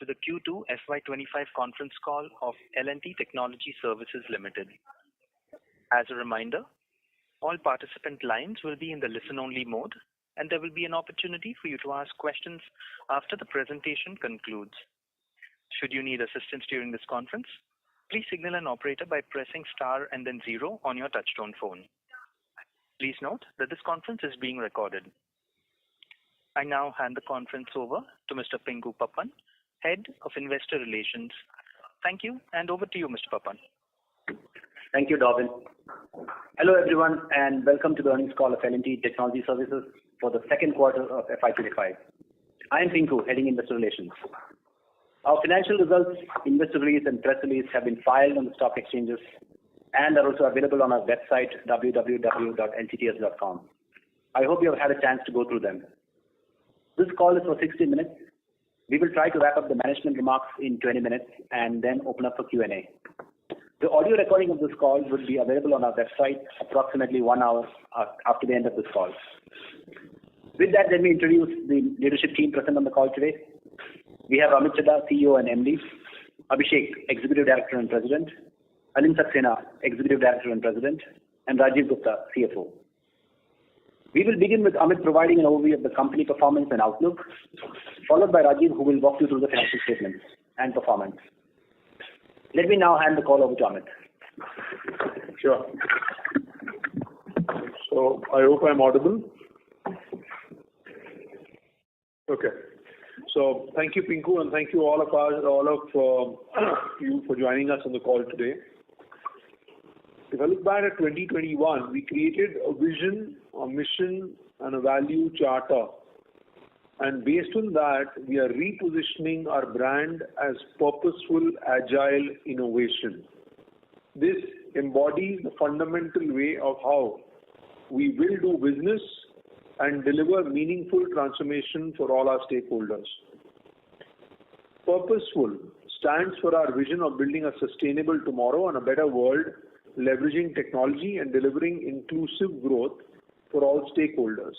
to the Q2 FY25 conference call of L&T Technology Services Limited. As a reminder, all participant lines will be in the listen-only mode, and there will be an opportunity for you to ask questions after the presentation concludes. Should you need assistance during this conference, please signal an operator by pressing star and then 0 on your touchtone phone. Please note that this conference is being recorded. I now hand the conference over to Mr. Pinku Pappan, Head of Investor Relations. Thank you, and over to you, Mr. Pappan. Thank you, Darwin. Hello, everyone, and welcome to the earnings call of L&T Technology Services for the second quarter of FY25. I am Pinku, heading Investor Relations. Our financial results, investor release, and press release have been filed on the stock exchanges and are also available on our website, www.ltts.com. I hope you have had a chance to go through them. This call is for 60 minutes. We will try to wrap up the management remarks in 20 minutes and then open up for Q&A. The audio recording of this call will be available on our website approximately 1 hour after the end of this call. With that, let me introduce the leadership team present on the call today. We have Amit Chadha, CEO and MD, Abhishek, Executive Director and President, Alin Saxena, Executive Director and President, and Rajiv Gupta, CFO. We will begin with Amit providing an overview of the company performance and outlook, followed by Rajiv, who will walk you through the financial statements and performance. Let me now hand the call over to Amit. Sure. So I hope I'm audible. Okay. So thank you, Pinku, and thank you all of you for joining us on the call today. If I look back at 2021, we created a vision, a mission, and a value charter. And based on that, we are repositioning our brand as purposeful, agile innovation. This embodies the fundamental way of how we will do business and deliver meaningful transformation for all our stakeholders. Purposeful stands for our vision of building a sustainable tomorrow and a better world, leveraging technology and delivering inclusive growth for all stakeholders.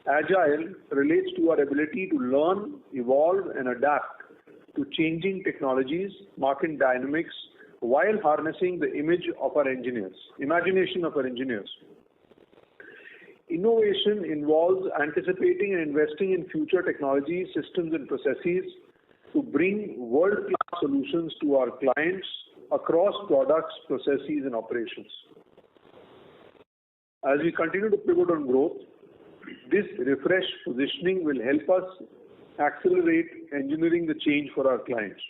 Agile relates to our ability to learn, evolve, and adapt to changing technologies, market dynamics, while harnessing the imagination of our engineers. Innovation involves anticipating and investing in future technology, systems, and processes to bring world-class solutions to our clients across products, processes, and operations. As we continue to pivot on growth, this refreshed positioning will help us accelerate engineering the change for our clients.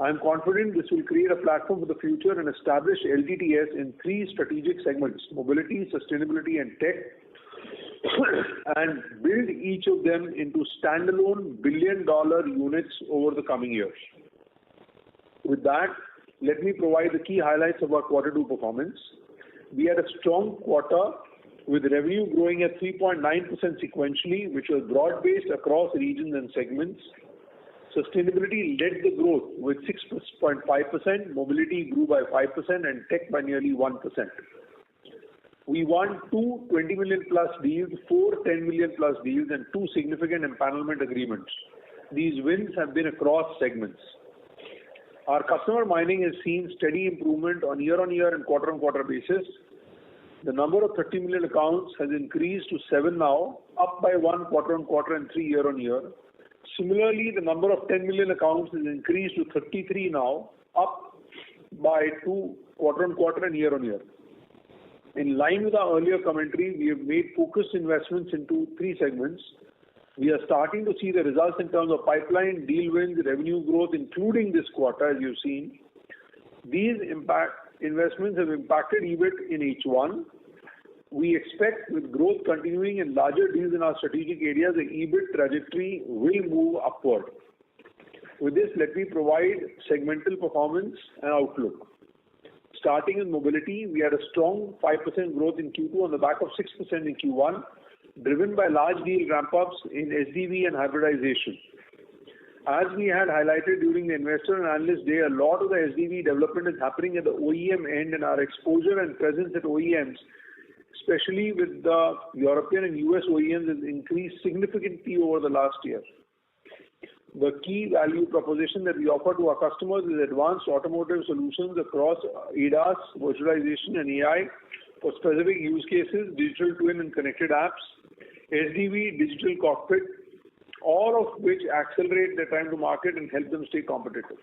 I am confident this will create a platform for the future and establish LTTS in 3 strategic segments: mobility, sustainability, and tech, and build each of them into standalone billion-dollar units over the coming years. With that, let me provide the key highlights of our Q2 performance. We had a strong quarter with revenue growing at 3.9% sequentially, which was broad-based across regions and segments. Sustainability led the growth with 6.5%, mobility grew by 5%, and tech by nearly 1%. We won 2 20 million plus deals, 4 10 million plus deals, and 2 significant empanelment agreements. These wins have been across segments. Our customer mining has seen steady improvement on year-on-year and quarter-on-quarter basis. The number of 30 million accounts has increased to 7 now, up by 1 quarter-on-quarter and 3 year-on-year. Similarly, the number of 10 million accounts has increased to 33 now, up by 2 quarter-on-quarter and year-on-year. In line with our earlier commentary, we have made focused investments into 3 segments. We are starting to see the results in terms of pipeline, deal wins, revenue growth, including this quarter, as you've seen. These investments have impacted EBIT in H1. We expect with growth continuing and larger deals in our strategic areas, the EBIT trajectory will move upward. With this, let me provide segmental performance and outlook. Starting in mobility, we had a strong 5% growth in Q2 on the back of 6% in Q1, driven by large deal ramp-ups in SDV and hybridization. As we had highlighted during the Investor and Analyst Day, a lot of the SDV development is happening at the OEM end, and our exposure and presence at OEMs, especially with the European and US OEMs, has increased significantly over the last year. The key value proposition that we offer to our customers is advanced automotive solutions across ADAS, virtualization, and AI for specific use cases, digital twin and connected apps, SDV, digital cockpit, all of which accelerate their time to market and help them stay competitive.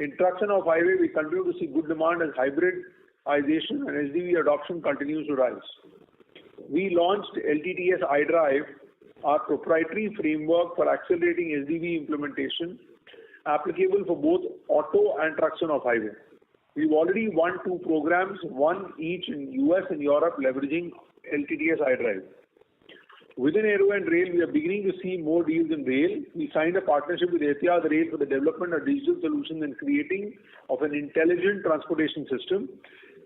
In trucks and off-highway, we continue to see good demand as hybridization and SDV adoption continues to rise. We launched LTTS iDrive, our proprietary framework for accelerating SDV implementation, applicable for both auto and trucks and off-highway. We've already won 2 programs, one each in US and Europe, leveraging LTTS iDrive. Within Aero and Rail, we are beginning to see more deals in rail. We signed a partnership with Etihad Rail for the development of digital solutions and creating of an intelligent transportation system.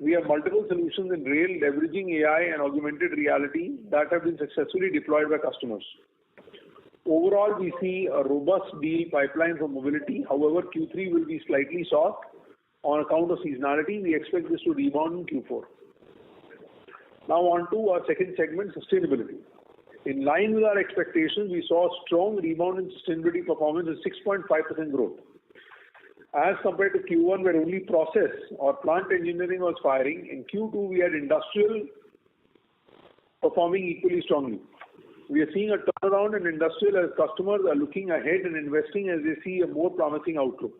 We have multiple solutions in rail leveraging AI and augmented reality that have been successfully deployed by customers. Overall, we see a robust deal pipeline for mobility. However, Q3 will be slightly soft on account of seasonality. We expect this to rebound in Q4. Now on to our second segment, sustainability. In line with our expectations, we saw a strong rebound in sustainability performance with 6.5% growth. As compared to Q1, where only process or plant engineering was firing, in Q2 we had industrial performing equally strongly. We are seeing a turnaround in industrial as customers are looking ahead and investing as they see a more promising outlook.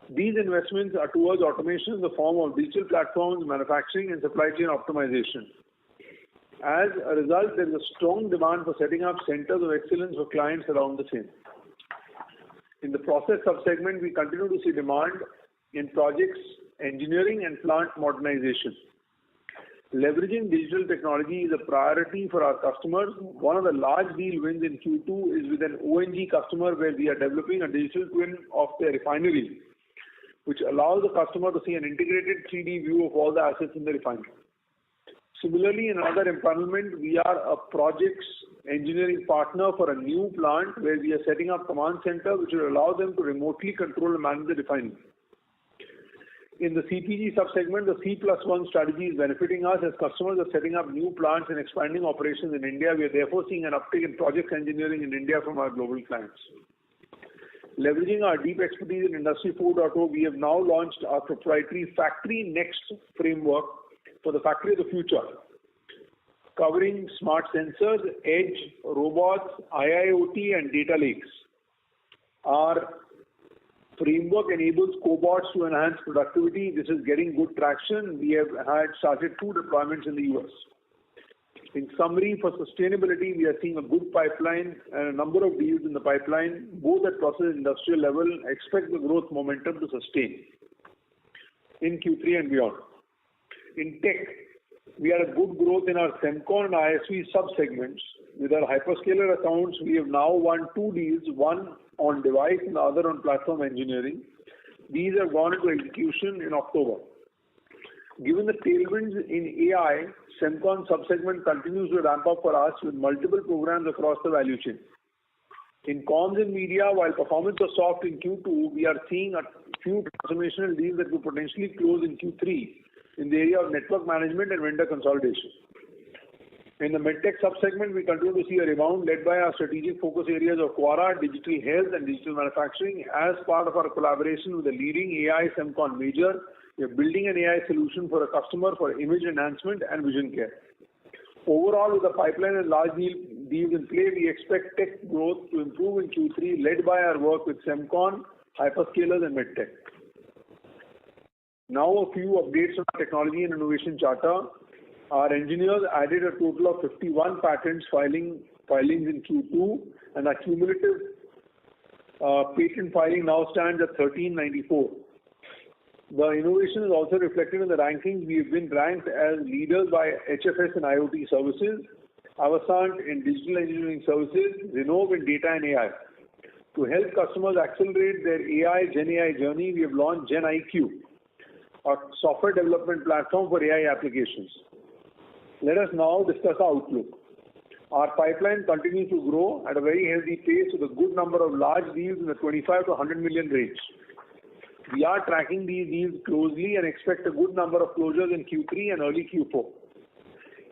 These investments are towards automation in the form of digital platforms, manufacturing and supply chain optimization. As a result, there is a strong demand for setting up centers of excellence for clients around the same. In the process subsegment, we continue to see demand in projects, engineering and plant modernization. Leveraging digital technology is a priority for our customers. One of the large deal wins in Q2 is with an ONG customer where we are developing a digital twin of their refinery, which allows the customer to see an integrated 3D view of all the assets in the refinery. Similarly, in another empanelment, we are a projects engineering partner for a new plant where we are setting up command center which will allow them to remotely control and manage the refinery. In the CPG subsegment, the C+1 strategy is benefiting us as customers are setting up new plants and expanding operations in India. We are therefore seeing an uptick in projects engineering in India from our global clients. Leveraging our deep expertise in Industry 4.0, we have now launched our proprietary Factory Next framework for the factory of the future, covering smart sensors, edge, robots, IIoT and data lakes. Our framework enables cobots to enhance productivity. This is getting good traction. We have started 2 deployments in the US. In summary, for sustainability, we are seeing a good pipeline and a number of deals in the pipeline, both at process and industrial level. Expect the growth momentum to sustain in Q3 and beyond. In tech, we had a good growth in our Semcon and ISV sub-segments. With our hyperscaler accounts, we have now won 2 deals, one on device and the other on platform engineering. These have gone into execution in October. Given the tailwinds in AI, Semcon sub-segment continues to ramp up for us with multiple programs across the value chain. In comms and media, while performance was soft in Q2, we are seeing a few transformational deals that will potentially close in Q3 in the area of network management and vendor consolidation. In the medtech sub-segment, we continue to see a rebound led by our strategic focus areas of Quara, digital health and digital manufacturing. As part of our collaboration with a leading AI Semcon major, we are building an AI solution for a customer for image enhancement and vision care. Overall, with the pipeline and large deals in play, we expect tech growth to improve in Q3, led by our work with Semcon, hyperscalers and medtech. Now a few updates on our technology and innovation charter. Our engineers added a total of 51 patents filings in Q2, and our cumulative patent filing now stands at 1394. The innovation is also reflected in the rankings. We have been ranked as leaders by HFS in IoT services, Avasant in digital engineering services, Renove in data and AI. To help customers accelerate their Gen AI journey, we have launched Gen IQ, a software development platform for AI applications. Let us now discuss our outlook. Our pipeline continues to grow at a very healthy pace with a good number of large deals in the 25 to 100 million range. We are tracking these deals closely and expect a good number of closures in Q3 and early Q4.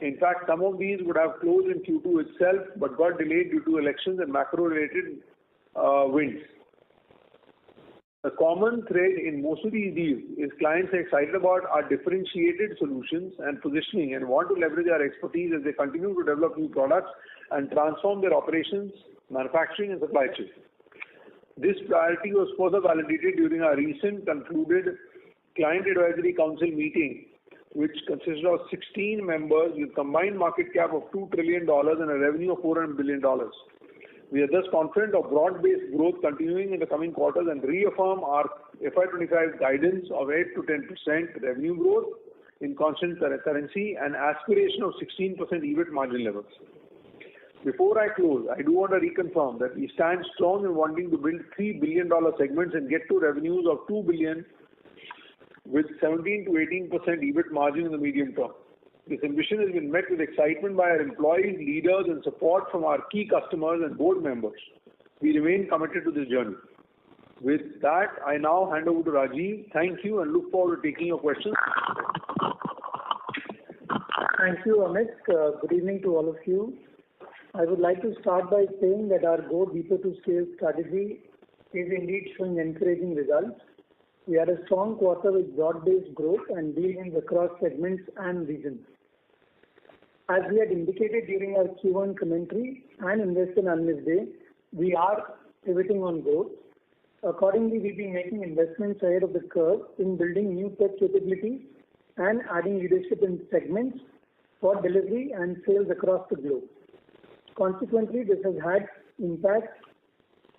In fact, some of these would have closed in Q2 itself but got delayed due to elections and macro-related wins. The common thread in most of these deals is clients are excited about our differentiated solutions and positioning and want to leverage our expertise as they continue to develop new products and transform their operations, manufacturing and supply chain. This priority was further validated during our recent concluded Client Advisory Council meeting, which consisted of 16 members with combined market cap of $2 trillion and a revenue of $400 billion. We are thus confident of broad-based growth continuing in the coming quarters and reaffirm our FY25 guidance of 8 to 10% revenue growth in constant currency and aspiration of 16% EBIT margin levels. Before I close, I do want to reconfirm that we stand strong in wanting to build $3 billion segments and get to revenues of $2 billion with 17 to 18% EBIT margin in the medium term. This ambition has been met with excitement by our employees, leaders, and support from our key customers and board members. We remain committed to this journey. With that, I now hand over to Rajiv. Thank you and look forward to taking your questions. Thank you, Amit. Good evening to all of you. I would like to start by saying that our Go Deeper to Scale strategy is indeed showing encouraging results. We had a strong quarter with broad-based growth and deal wins across segments and regions. As we had indicated during our Q1 commentary and Investor Analyst Day, we are pivoting on growth. Accordingly, we've been making investments ahead of the curve in building new tech capabilities and adding leadership in segments for delivery and sales across the globe. Consequently, this has had impact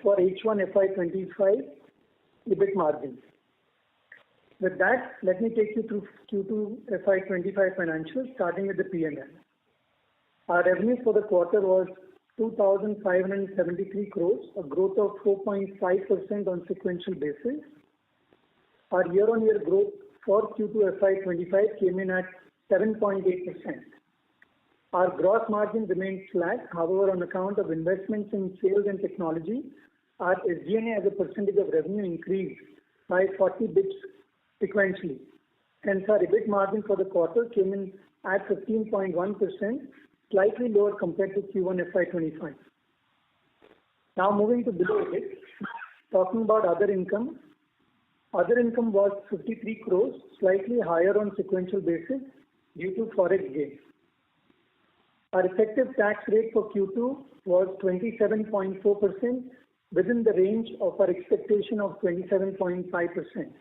for H1 FY25 EBIT margins. With that, let me take you through Q2 FY25 financials, starting with the P&L. Our revenue for the quarter was 2,573 crores, a growth of 4.5% on sequential basis. Our year-on-year growth for Q2 FY25 came in at 7.8%. Our gross margin remained flat. However, on account of investments in sales and technology, our SG&A as a percentage of revenue increased by 40 bps sequentially. Hence, our EBIT margin for the quarter came in at 15.1%, slightly lower compared to Q1 FY25. Now moving to below EBIT, talking about other income. Other income was 53 crores, slightly higher on sequential basis due to forex gains. Our effective tax rate for Q2 was 27.4%, within the range of our expectation of 27.5%.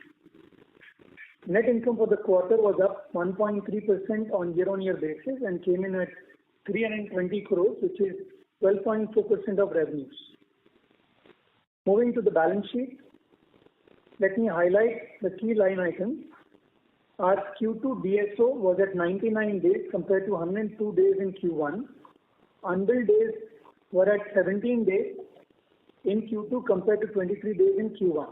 Net income for the quarter was up 1.3% on year-on-year basis and came in at 320 crores, which is 12.4% of revenues. Moving to the balance sheet, let me highlight the key line items. Our Q2 DSO was at 99 days compared to 102 days in Q1. Unbilled days were at 17 days in Q2 compared to 23 days in Q1.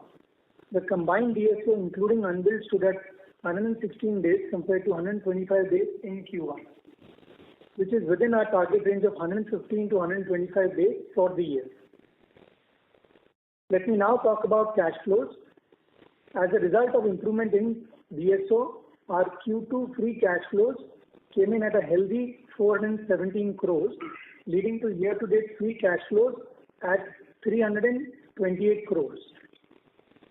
The combined DSO including unbilled stood at 116 days compared to 125 days in Q1, which is within our target range of 115 to 125 days for the year. Let me now talk about cash flows. As a result of improvement in DSO, our Q2 free cash flows came in at a healthy 417 crores, leading to year-to-date free cash flows at 328 crores.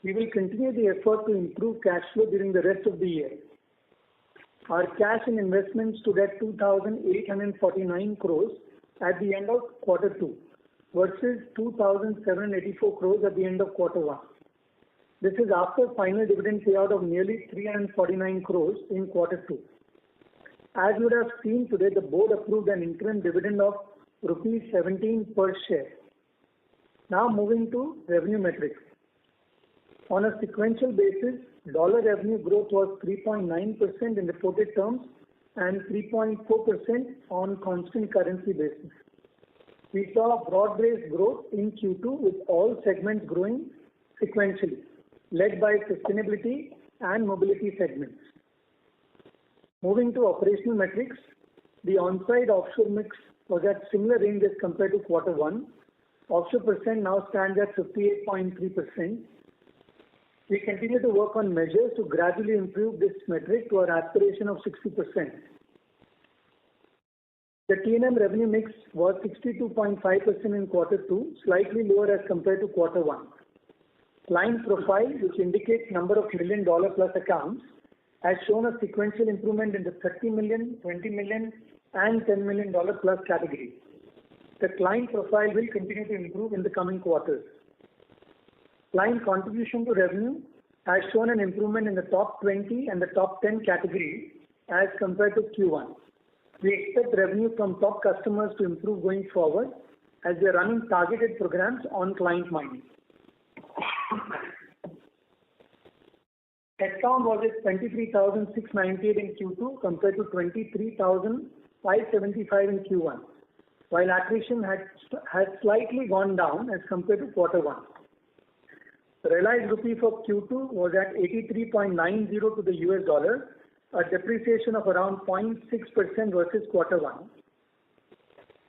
We will continue the effort to improve cash flow during the rest of the year. Our cash and investments stood at 2,849 crores at the end of quarter 2 versus 2,784 crores at the end of quarter 1. This is after final dividend payout of nearly 349 crores in quarter 2. As you would have seen today, the board approved an interim dividend of rupees 17 per share. Now moving to revenue metrics. On a sequential basis, dollar revenue growth was 3.9% in reported terms and 3.4% on constant currency basis. We saw broad-based growth in Q2 with all segments growing sequentially, led by sustainability and mobility segments. Moving to operational metrics, the on-site offshore mix was at similar range as compared to quarter 1. Offshore percent now stands at 58.3%. We continue to work on measures to gradually improve this metric to our aspiration of 60%. The T&M revenue mix was 62.5% in quarter 2, slightly lower as compared to quarter 1. Client profile, which indicates number of $1 million plus accounts, has shown a sequential improvement in the $30 million, $20 million, and $10 million plus category. The client profile will continue to improve in the coming quarters. Client contribution to revenue has shown an improvement in the top 20 and the top 10 categories as compared to Q1. We expect revenue from top customers to improve going forward as we are running targeted programs on client mining. Headcount was at 23,698 in Q2 compared to 23,575 in Q1, while attrition has slightly gone down as compared to quarter 1. The realized rupee for Q2 was at 83.90 to the US dollar, a depreciation of around 0.6% versus quarter 1.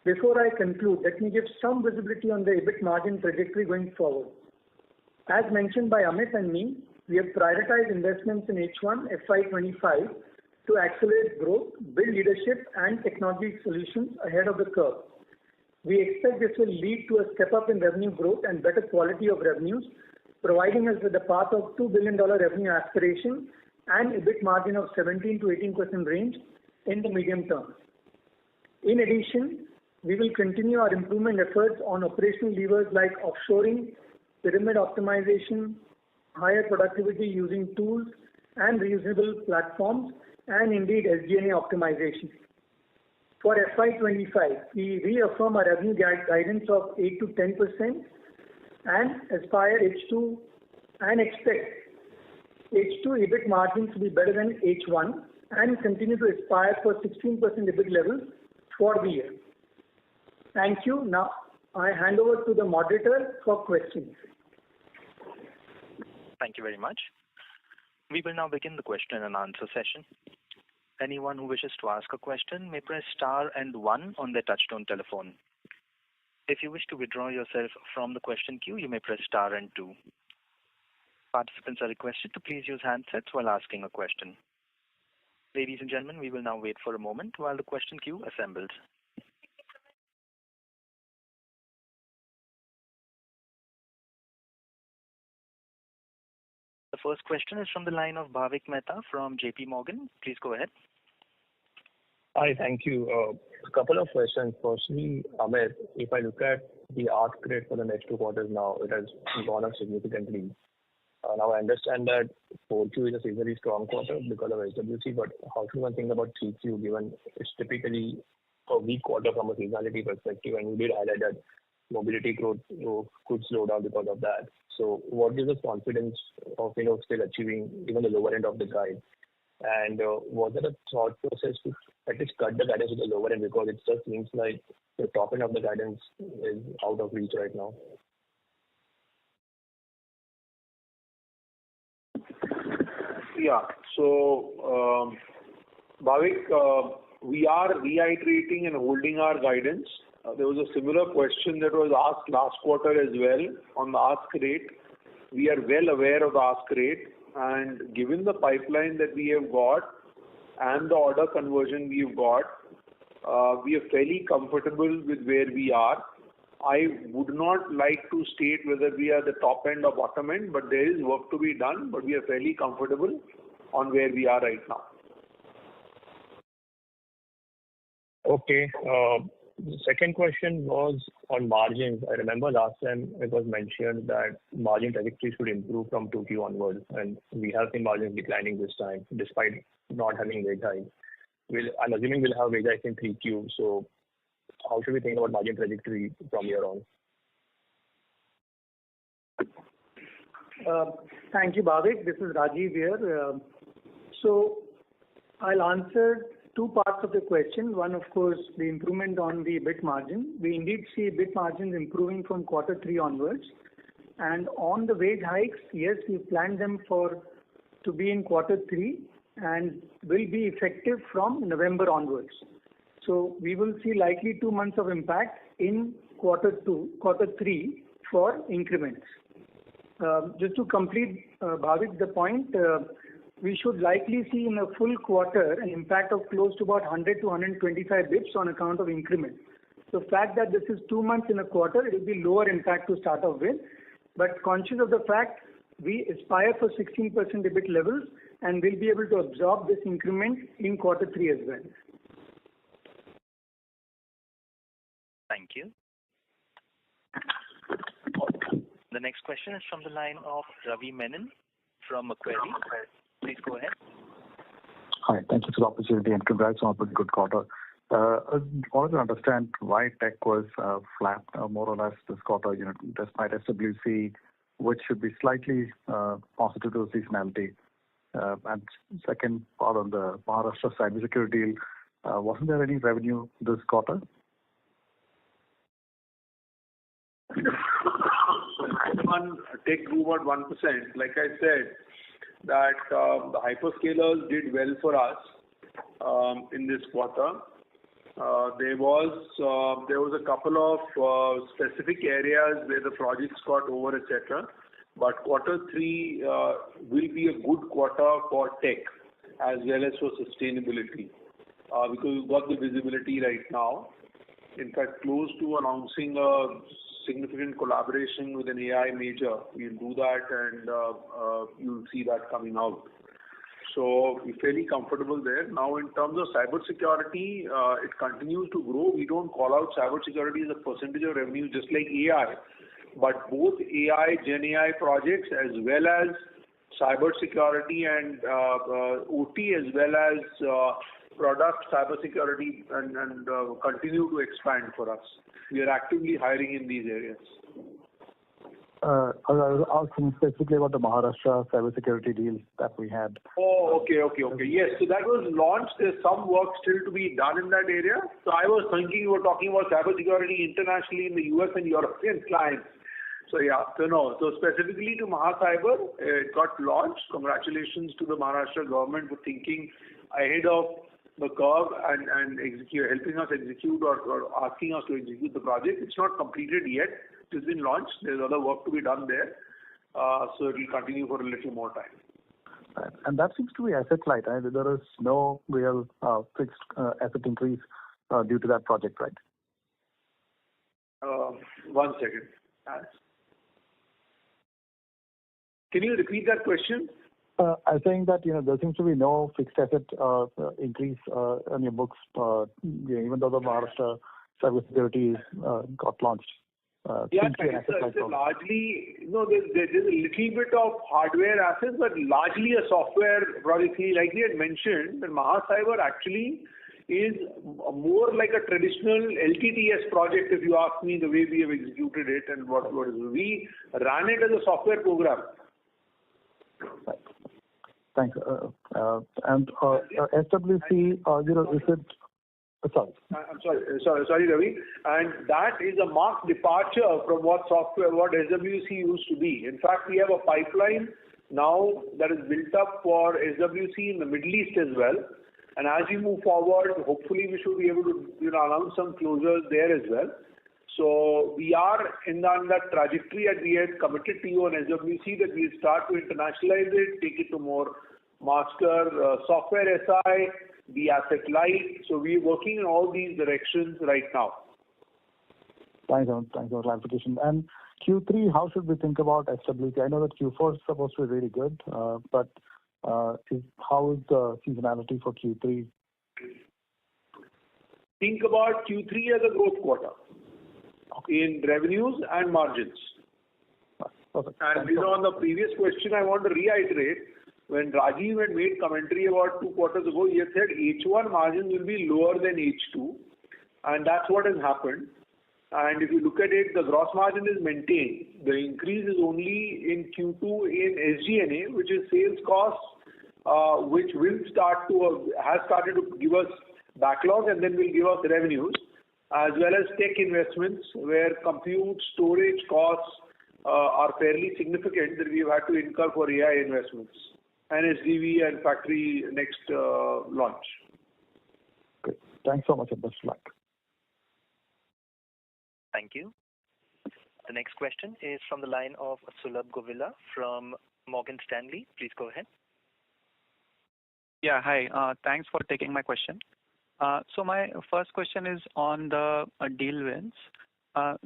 Before I conclude, let me give some visibility on the EBIT margin trajectory going forward. As mentioned by Amit and me, we have prioritized investments in H1 FY25 to accelerate growth, build leadership and technology solutions ahead of the curve. We expect this will lead to a step up in revenue growth and better quality of revenues, providing us with a path of $2 billion revenue aspiration and EBIT margin of 17 to 18% range in the medium term. In addition, we will continue our improvement efforts on operational levers like offshoring, pyramid optimization, higher productivity using tools and reusable platforms, and indeed SG&A optimization. For FY25, we reaffirm our revenue guidance of 8 to 10% and aspire H2 and expect H2 EBIT margins to be better than H1 and continue to aspire for 16% EBIT levels for the year. Thank you. Now I hand over to the moderator for questions. Thank you very much. We will now begin the question and answer session. Anyone who wishes to ask a question may press star and 1 on their touchtone telephone. If you wish to withdraw yourself from the question queue, you may press star and 2. Participants are requested to please use handsets while asking a question. Ladies and gentlemen, we will now wait for a moment while the question queue assembles. The first question is from the line of Bhavik Mehta from JP Morgan. Please go ahead. Hi, thank you. A couple of questions. Firstly, Amit, if I look at the ask rate for the next 2 quarters now, it has gone up significantly. Now I understand that 4Q is a seasonally strong quarter because of SWC, but how should one think about 3Q given it's typically a weak quarter from a seasonality perspective, and you did highlight that mobility growth could slow down because of that. So what gives us confidence of still achieving even the lower end of the guide? And was there a thought process to at least cut the guidance to the lower end, because it just seems like the top end of the guidance is out of reach right now? Yeah. So, Bhavik, we are reiterating and holding our guidance. There was a similar question that was asked last quarter as well on the ask rate. We are well aware of the ask rate, and given the pipeline that we have got and the order conversion we have got, we are fairly comfortable with where we are. I would not like to state whether we are the top end or bottom end, but there is work to be done, but we are fairly comfortable on where we are right now. Okay. The second question was on margins. I remember last time it was mentioned that margin trajectory should improve from 2Q onwards, and we have seen margins declining this time despite not having wage hike. I'm assuming we'll have wage hike in 3Q, so how should we think about margin trajectory from here on? Thank you, Bhavik. This is Rajiv here. So I'll answer 2 parts of the question. One, of course, the improvement on the EBIT margin. We indeed see EBIT margins improving from quarter 3 onwards. And on the wage hikes, yes, we planned them to be in quarter 3 and will be effective from November onwards. So we will see likely 2 months of impact in quarter 3 for increments. Just to complete, Bhavik, the point, we should likely see in a full quarter an impact of close to about 100 to 125 bips on account of increment. The fact that this is 2 months in a quarter, it will be lower impact to start off with, but conscious of the fact we aspire for 16% EBIT levels and will be able to absorb this increment in quarter 3 as well. Thank you. The next question is from the line of Ravi Menon from Macquarie. Please go ahead. Hi, thank you for the opportunity and congrats on a pretty good quarter. I wanted to understand why tech was flat more or less this quarter, despite SWC, which should be slightly positive to seasonality. And second part on the Maharashtra cybersecurity deal, wasn't there any revenue this quarter? Tech grew about 1%. Like I said, that the hyperscalers did well for us in this quarter. There was a couple of specific areas where the projects got over, etc. But quarter 3 will be a good quarter for tech as well as for sustainability because we've got the visibility right now. In fact, close to announcing a significant collaboration with an AI major. We'll do that and you'll see that coming out. So we're fairly comfortable there. Now, in terms of cybersecurity, it continues to grow. We don't call out cybersecurity as a percentage of revenue just like AI. But both AI, Gen AI projects as well as cybersecurity and OT as well as product cybersecurity and continue to expand for us. We are actively hiring in these areas. I was asking specifically about the Maharashtra cybersecurity deal that we had. Oh, okay. Yes, so that was launched. There's some work still to be done in that area. So I was thinking you were talking about cybersecurity internationally in the US and European clients. So yeah, so specifically to Mahacyber, it got launched. Congratulations to the Maharashtra government for thinking ahead of the curve and helping us execute or asking us to execute the project. It's not completed yet. It's been launched. There's other work to be done there. So it will continue for a little more time. Right. And that seems to be asset light. Right? There is no real fixed asset increase due to that project, right? 1 second. Can you repeat that question? I'm saying that there seems to be no fixed asset increase on your books, even though the Maharashtra cybersecurity got launched. It's largely, there's a little bit of hardware assets, but largely a software project. Like we had mentioned, the Mahacyber actually is more like a traditional LTTS project, if you ask me, the way we have executed it and what we ran it as a software program. Right. Thanks. And SWC, is it? I'm sorry, Ravi. And that is a marked departure from what SWC used to be. In fact, we have a pipeline now that is built up for SWC in the Middle East as well. And as we move forward, hopefully we should be able to announce some closures there as well. So we are on that trajectory that we had committed to you on SWC that we start to internationalize it, take it to more master software SI, the asset light. So we're working in all these directions right now. Thanks for clarification. And Q3, how should we think about SWC? I know that Q4 is supposed to be really good, but how is the seasonality for Q3? Think about Q3 as a growth quarter in revenues and margins. Perfect. And on the previous question, I want to reiterate, when Rajiv had made commentary about 2 quarters ago, he had said H1 margins will be lower than H2, and that's what has happened. And if you look at it, the gross margin is maintained. The increase is only in Q2 in SG&A, which is sales costs, which has started to give us backlog and then will give us revenues, as well as tech investments where compute storage costs are fairly significant that we've had to incur for AI investments and SDV and factory next launch. Great. Thanks so much and best of luck. Thank you. The next question is from the line of Sulabh Govila from Morgan Stanley. Please go ahead. Yeah, hi. Thanks for taking my question. So my first question is on the deal wins.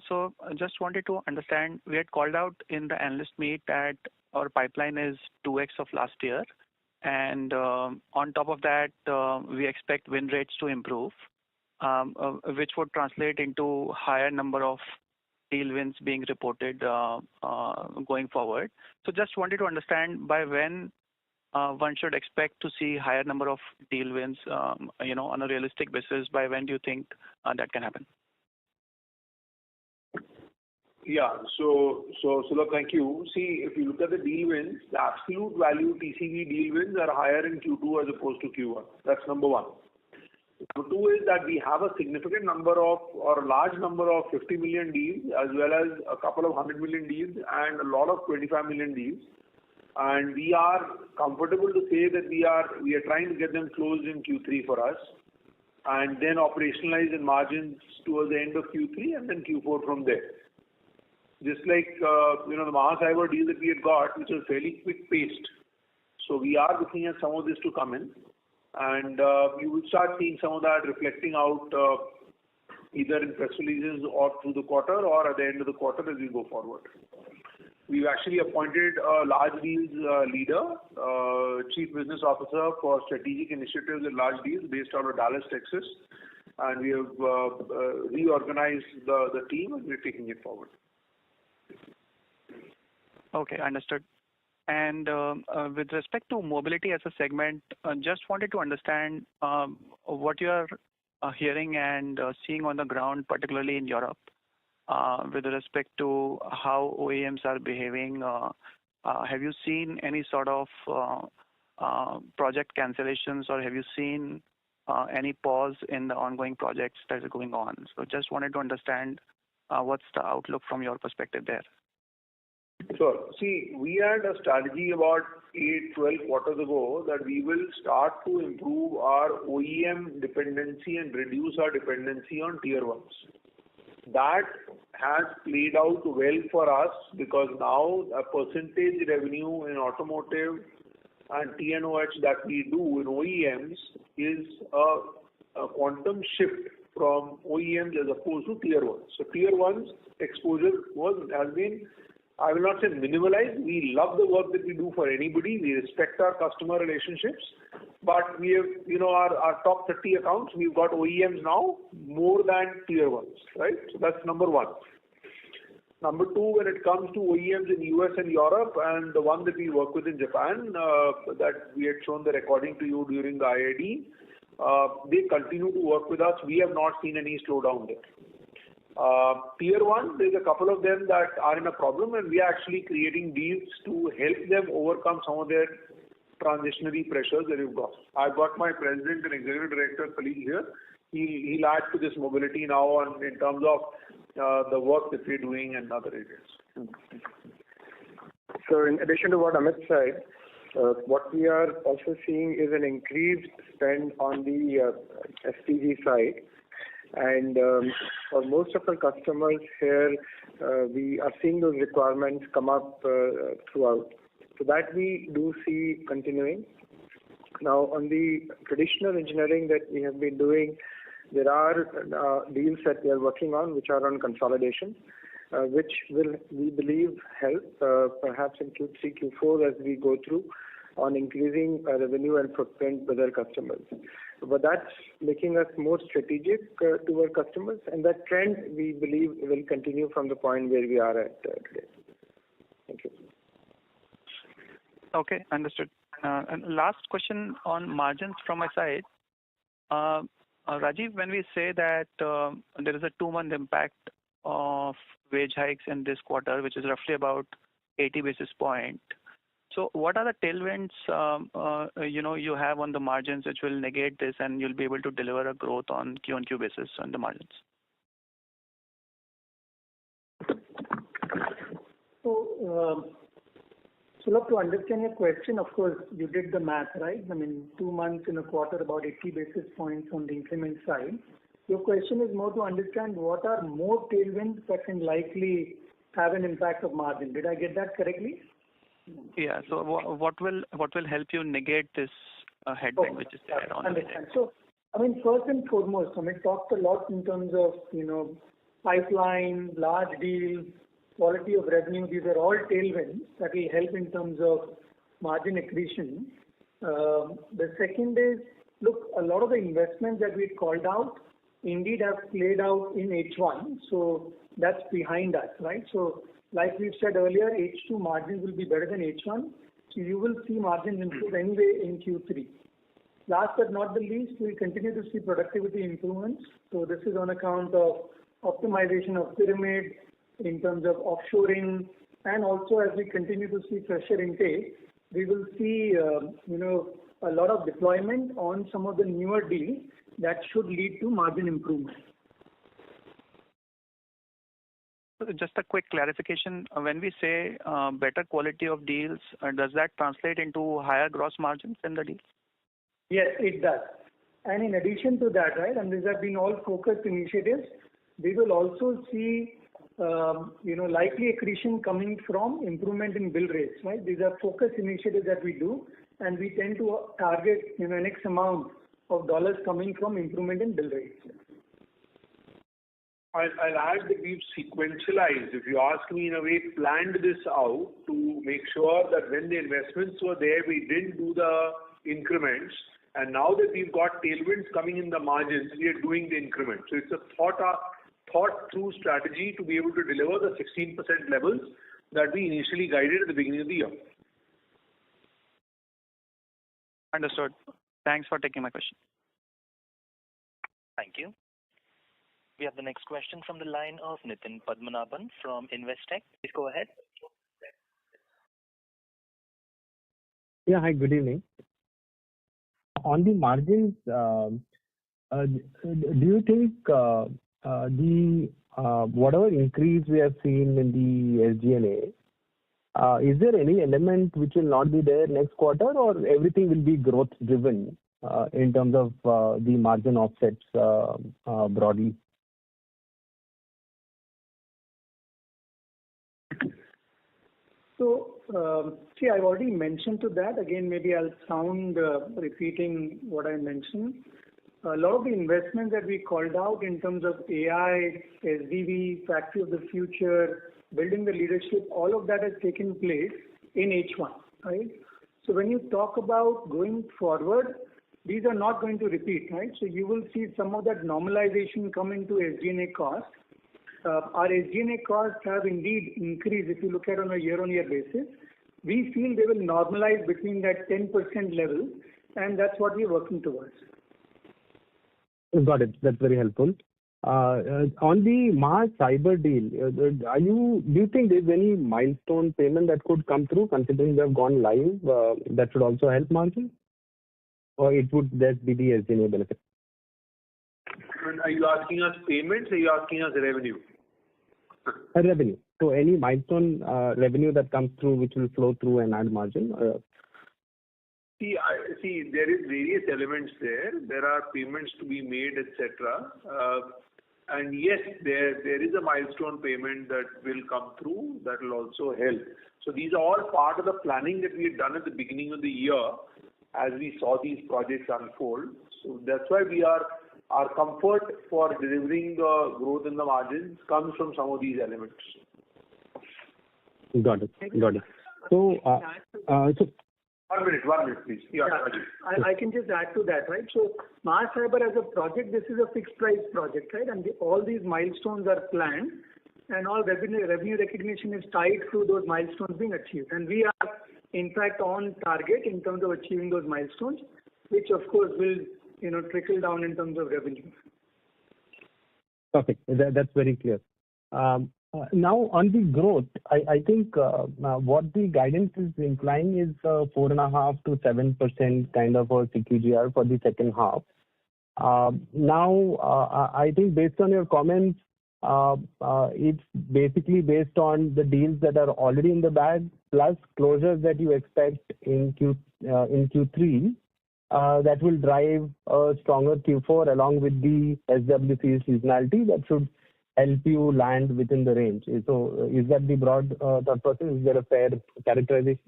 So I just wanted to understand, we had called out in the analyst meet that our pipeline is 2x of last year, and on top of that, we expect win rates to improve, which would translate into higher number of deal wins being reported going forward. So just wanted to understand by when one should expect to see higher number of deal wins, on a realistic basis. By when do you think that can happen? Yeah. So Sulabh, thank you. See, if you look at the deal wins, the absolute value TCV deal wins are higher in Q2 as opposed to Q1. That's number one. Number two is that we have a significant number of, or a large number of 50 million deals, as well as a couple of 100 million deals and a lot of 25 million deals. And we are comfortable to say that we are trying to get them closed in Q3 for us, and then operationalize in margins towards the end of Q3 and then Q4 from there. Just like the Mahacyber deal that we had got, which was fairly quick paced. So we are looking at some of this to come in, and you will start seeing some of that reflecting out either in press releases or through the quarter or at the end of the quarter as we go forward. We've actually appointed a large deals leader, chief business officer for strategic initiatives and large deals based out of Dallas, Texas, and we have reorganized the team and we're taking it forward. Okay, understood. And with respect to mobility as a segment, just wanted to understand what you are hearing and seeing on the ground, particularly in Europe, with respect to how OEMs are behaving. Have you seen any sort of project cancellations, or have you seen any pause in the ongoing projects that are going on? So just wanted to understand what's the outlook from your perspective there. Sure. See, we had a strategy about 8-12 quarters ago that we will start to improve our OEM dependency and reduce our dependency on tier 1s. That has played out well for us because now a percentage revenue in automotive and TNOH that we do in OEMs is a quantum shift from OEMs as opposed to tier 1s. So tier 1s exposure has been, I will not say minimalized. We love the work that we do for anybody. We respect our customer relationships. But we have, our top 30 accounts, we've got OEMs now more than tier 1s, right? So that's number one. Number two, when it comes to OEMs in US and Europe, and the one that we work with in Japan, that we had shown the recording to you during the IID, they continue to work with us. We have not seen any slowdown there. Tier 1, there's a couple of them that are in a problem, and we are actually creating deals to help them overcome some of their transitionary pressures that we've got. I've got my president and executive director colleague here. He'll add to this mobility now in terms of the work that we're doing in other areas. So in addition to what Amit said, what we are also seeing is an increased spend on the SPG side. And for most of our customers here, we are seeing those requirements come up throughout. So that we do see continuing. Now, on the traditional engineering that we have been doing, there are deals that we are working on which are on consolidation, which will, we believe, help perhaps in Q3, Q4 as we go through on increasing revenue and footprint with our customers. But that's making us more strategic to our customers, and that trend we believe will continue from the point where we are at today. Thank you. Okay, understood. And last question on margins from my side. Rajiv, when we say that there is a 2-month impact of wage hikes in this quarter, which is roughly about 80 basis points. So what are the tailwinds you have on the margins which will negate this, and you'll be able to deliver a growth on Q-on-Q basis on the margins? So love to understand your question. Of course, you did the math, right? I mean, 2 months in a quarter, about 80 basis points on the increment side. Your question is more to understand what are more tailwinds that can likely have an impact of margin. Did I get that correctly? Yeah. So what will help you negate this headwind which is there on Understand. So, I mean, first and foremost, Amit talked a lot in terms of, pipeline, large deals, quality of revenue. These are all tailwinds that will help in terms of margin accretion. The second is, look, a lot of the investments that we called out indeed have played out in H1. So that's behind us, right? So like we've said earlier, H2 margins will be better than H1. So you will see margins improve anyway in Q3. Last but not the least, we continue to see productivity improvements. So this is on account of optimization of pyramid in terms of offshoring, and also as we continue to see fresher intake, we will see a lot of deployment on some of the newer deals that should lead to margin improvement. Just a quick clarification. When we say better quality of deals, does that translate into higher gross margins in the deals? Yes, it does. And in addition to that, right, and these have been all focused initiatives, we will also see, likely accretion coming from improvement in bill rates, right? These are focused initiatives that we do, and we tend to target, an X amount of dollars coming from improvement in bill rates. I'll add that we've sequentialized, if you ask me in a way, planned this out to make sure that when the investments were there, we didn't do the increments. And now that we've got tailwinds coming in the margins, we are doing the increments. So it's a thought-through strategy to be able to deliver the 16% levels that we initially guided at the beginning of the year. Understood. Thanks for taking my question. Thank you. We have the next question from the line of Nitin Padmanabhan from Investec. Please go ahead. Yeah, hi, good evening. On the margins, do you think the whatever increase we have seen in the SG&A, is there any element which will not be there next quarter, or everything will be growth driven in terms of the margin offsets broadly? So, I've already mentioned to that. Again, maybe I'll sound repeating what I mentioned. A lot of the investments that we called out in terms of AI, SDV, Factory of the Future, building the leadership, all of that has taken place in H1, right? So when you talk about going forward, these are not going to repeat, right? So you will see some of that normalization come into SG&A cost. Our SG&A costs have indeed increased if you look at on a year-on-year basis. We feel they will normalize between that 10% level, and that's what we're working towards. Got it. That's very helpful. On the Mars Cyber deal, do you think there's any milestone payment that could come through, considering they have gone live, that should also help margin? Or it would just be the SG&A benefit? And are you asking us payments, or are you asking us revenue? Revenue. So any milestone revenue that comes through which will flow through and add margin? See, there is various elements there. There are payments to be made, etc. And yes, there is a milestone payment that will come through that will also help. So these are all part of the planning that we had done at the beginning of the year as we saw these projects unfold. So that's why our comfort for delivering the growth in the margins comes from some of these elements. Got it. So, 1 minute, please. Yeah. I can just add to that, right? So Mars Cyber as a project, this is a fixed price project, right? And all these milestones are planned, and all revenue recognition is tied to those milestones being achieved. And we are, in fact, on target in terms of achieving those milestones, which of course will, trickle down in terms of revenue. Perfect. That's very clear. Now on the growth, I think what the guidance is implying is 4.5 to 7% kind of a CQGR for the second half. Now, I think based on your comments, it's basically based on the deals that are already in the bag plus closures that you expect in Q3 that will drive a stronger Q4 along with the SWC seasonality that should help you land within the range. So is that the broad thought process? Is there a fair characterization?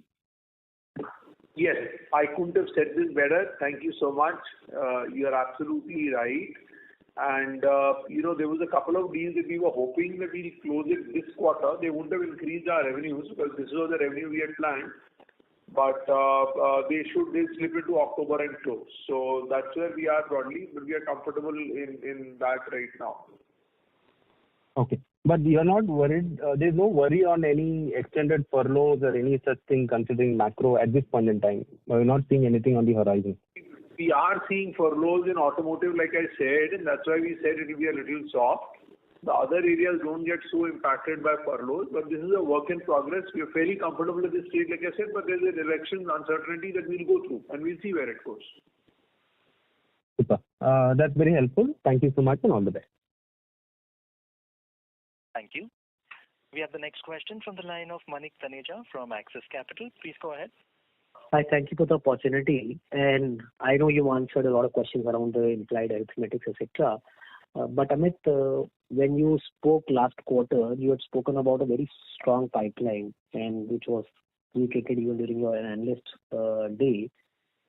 Yes, I couldn't have said this better. Thank you so much. You are absolutely right. And, there was a couple of deals that we were hoping that we'll close it this quarter. They wouldn't have increased our revenues because this was the revenue we had planned. But they'll slip into October and close. So that's where we are broadly, but we are comfortable in that right now. Okay. But you're not worried, there's no worry on any extended furloughs or any such thing considering macro at this point in time. You're not seeing anything on the horizon. We are seeing furloughs in automotive, like I said, and that's why we said it will be a little soft. The other areas don't get so impacted by furloughs, but this is a work in progress. We are fairly comfortable at this stage, like I said, but there's an election uncertainty that we'll go through, and we'll see where it goes. Super. That's very helpful. Thank you so much and all the best. Thank you. We have the next question from the line of Manik Taneja from Axis Capital. Please go ahead. Hi, thank you for the opportunity. And I know you answered a lot of questions around the implied arithmetics, etc. But Amit, when you spoke last quarter, you had spoken about a very strong pipeline, and which was indicated even during your analyst day.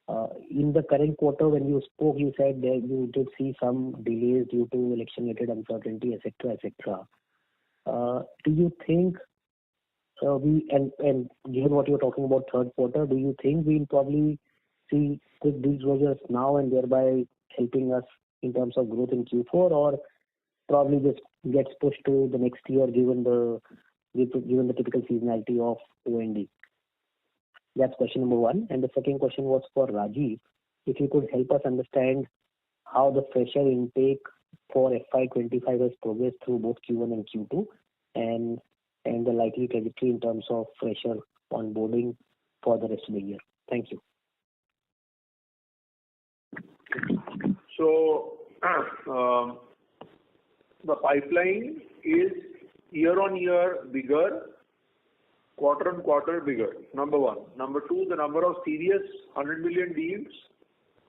In the current quarter, when you spoke, you said that you did see some delays due to election-related uncertainty, etc., etc. Do you think and given what you're talking about third quarter, do you think we'll probably see quick deal closures now and thereby helping us in terms of growth in Q4, or probably this gets pushed to the next year given the typical seasonality of O&D? That's question number one. And the second question was for Rajiv. If you could help us understand how the fresher intake for FY25 has progressed through both Q1 and Q2, and the likely trajectory in terms of fresher onboarding for the rest of the year. Thank you. So, the pipeline is year-on-year bigger, quarter-on-quarter bigger, number one. Number two, the number of serious 100 million deals,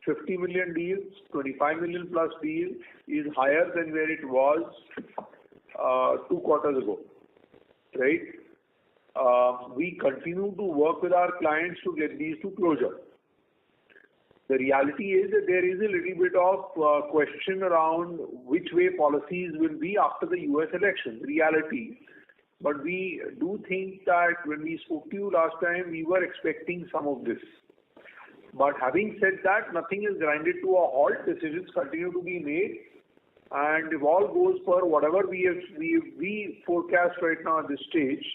50 million deals, 25 million plus deals is higher than where it was 2 quarters ago, right? We continue to work with our clients to get these to closure. The reality is that there is a little bit of question around which way policies will be after the US election, reality. But we do think that when we spoke to you last time, we were expecting some of this. But having said that, nothing is grinded to a halt. Decisions continue to be made. And if all goes for whatever we forecast right now at this stage,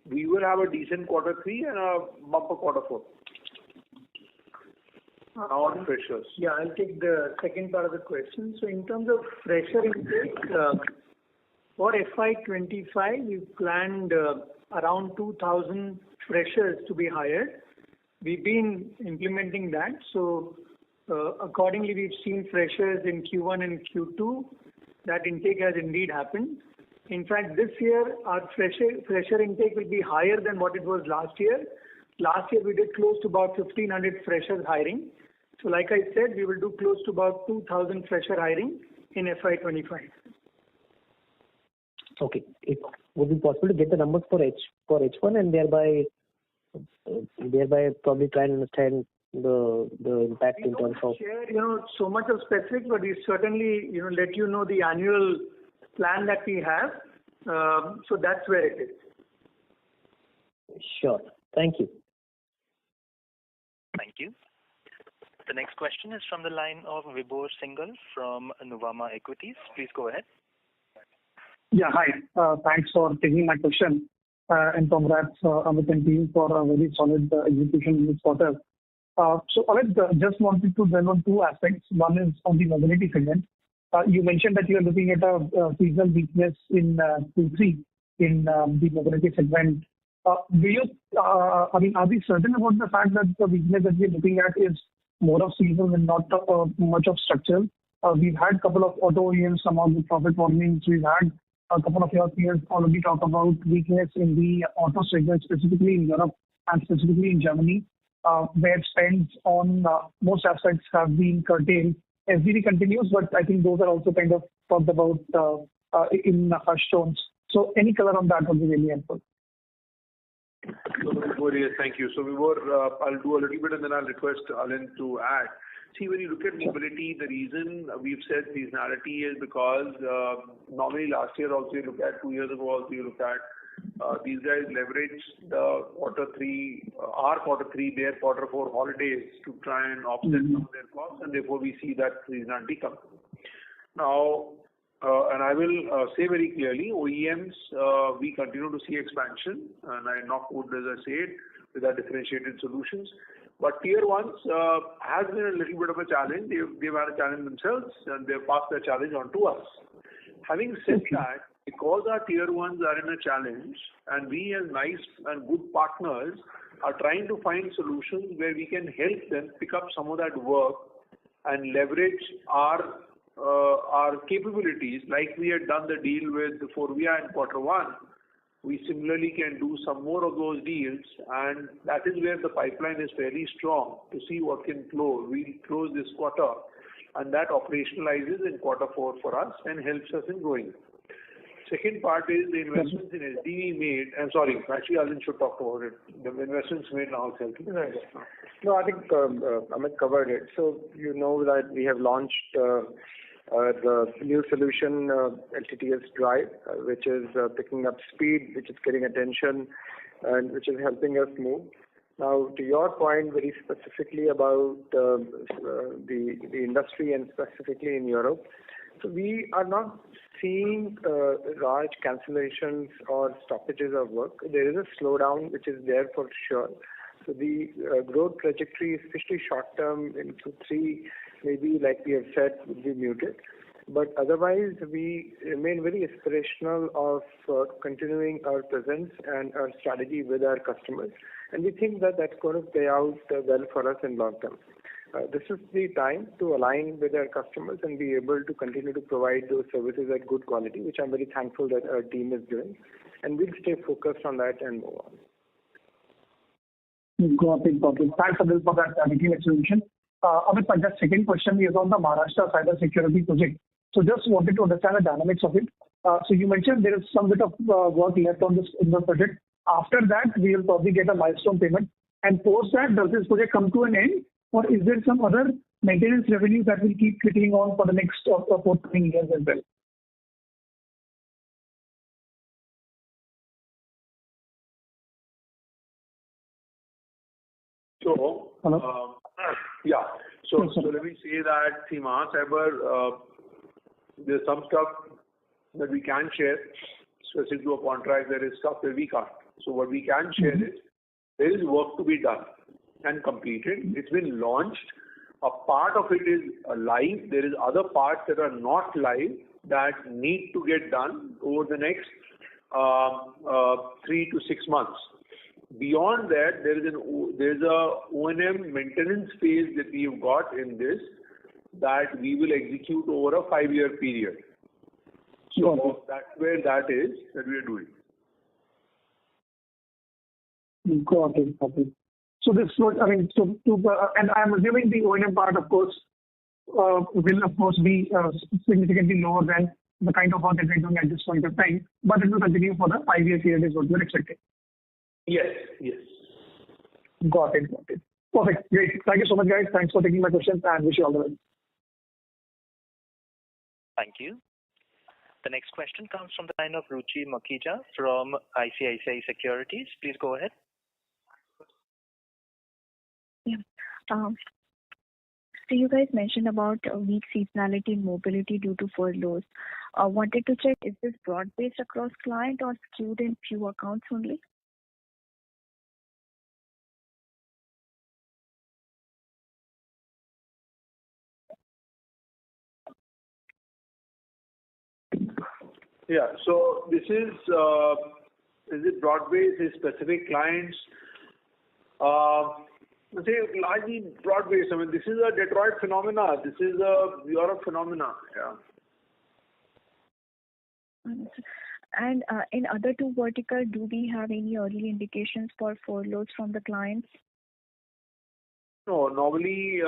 we will have a decent quarter 3 and a bumper quarter 4. On freshers. Yeah, I'll take the second part of the question. So in terms of fresher intake, for FY25, we've planned around 2,000 freshers to be hired. We've been implementing that. So accordingly, we've seen freshers in Q1 and Q2. That intake has indeed happened. In fact, this year, our fresher intake will be higher than what it was last year. Last year, we did close to about 1,500 freshers hiring. So like I said, we will do close to about 2,000 fresher hiring in FY25. Okay. It would be possible to get the numbers for H1 and thereby probably try and understand the impact in terms of. Share, so much of specifics, but we certainly, let you know the annual plan that we have. So that's where it is. Sure. Thank you. Thank you. The next question is from the line of Vibhor Singhal from Nuvama Equities. Please go ahead. Yeah, hi. Thanks for taking my question. And congrats, Amit and team, for a very solid execution in this quarter. So, Amit, just wanted to dwell on 2 aspects. One is on the mobility segment. You mentioned that you are looking at a seasonal weakness in Q3 in the mobility segment. Are we certain about the fact that the weakness that we are looking at is more of seasonal and not much of structural? We've had a couple of auto OEMs come out with profit warnings. We've had a couple of your peers already talk about weakness in the auto segment, specifically in Europe and specifically in Germany, where spends on most aspects have been curtailed. SDV continues, but I think those are also kind of talked about in hushed tones. So any color on that would be really helpful. So Yes, thank you. So I'll do a little bit and then I'll request Alin to add. See, when you look at mobility, the reason we've said seasonality is because normally last year also you look at, 2 years ago also you look at, these guys leverage the our quarter three, their quarter four holidays to try and offset some of their costs, and therefore we see that seasonality come. Now, and I will say very clearly, OEMs, we continue to see expansion, and I knock wood as I say it, with our differentiated solutions. But tier ones has been a little bit of a challenge. They've had a challenge themselves, and they've passed their challenge on to us. Having said that, because our tier ones are in a challenge, and we as nice and good partners are trying to find solutions where we can help them pick up some of that work and leverage our capabilities, like we had done the deal with Forvia in quarter one. We similarly can do some more of those deals, and that is where the pipeline is fairly strong to see what can close. We'll close this quarter, and that operationalizes in quarter four for us and helps us in growing. Second part is the investments in SDV made. I'm sorry, actually Alin should talk about it. The investments made now itself. No, I think Amit covered it. So you know that we have launched the new solution, LTTS Drive, which is picking up speed, which is getting attention, and which is helping us move. Now, to your point, very specifically about the industry and specifically in Europe, so we are not seeing large cancellations or stoppages of work. There is a slowdown which is there for sure. So the growth trajectory, especially short term in Q3, maybe like we have said, will be muted. But otherwise, we remain very aspirational of continuing our presence and our strategy with our customers. And we think that that's going to play out well for us in long term. This is the time to align with our customers and be able to continue to provide those services at good quality, which I'm very thankful that our team is doing. And we'll stay focused on that and move on. Got it. Thanks, Adil, for that detailed explanation. Amit, my second question is on the Maharashtra cyber security project. So just wanted to understand the dynamics of it. So you mentioned there is some bit of work left on this in the project. After that, we will probably get a milestone payment. And post that, does this project come to an end? Or is there some other maintenance revenue that will keep trickling on for the next forthcoming years as well? So, So let me say that, see, Mahacyber, there's some stuff that we can share specific to a contract. There is stuff that we can't. So what we can share is there is work to be done and completed. It's been launched. A part of it is live. There is other parts that are not live that need to get done over the next 3 to 6 months. Beyond that, there's a O&M maintenance phase that we've got in this that we will execute over a 5-year period. So that's where that is that we are doing. Got it. So this, and I'm assuming the O&M part, of course, will of course be significantly lower than the kind of work that we're doing at this point of time, but it will continue for the 5-year period is what we're expecting. Yes. Got it. Perfect. Great. Thank you so much, guys. Thanks for taking my questions and wish you all the best. Thank you. The next question comes from the line of Ruchi Makhija from ICICI Securities. Please go ahead. Yeah. So you guys mentioned about weak seasonality in mobility due to furloughs. Wanted to check, is this broad-based across client or skewed in few accounts only? Yeah. So this is it broad-based? Is specific clients? Say largely broad-based. I mean, this is a Detroit phenomena. This is a Europe phenomena. Yeah. And in other two verticals, do we have any early indications for furloughs from the clients? No, normally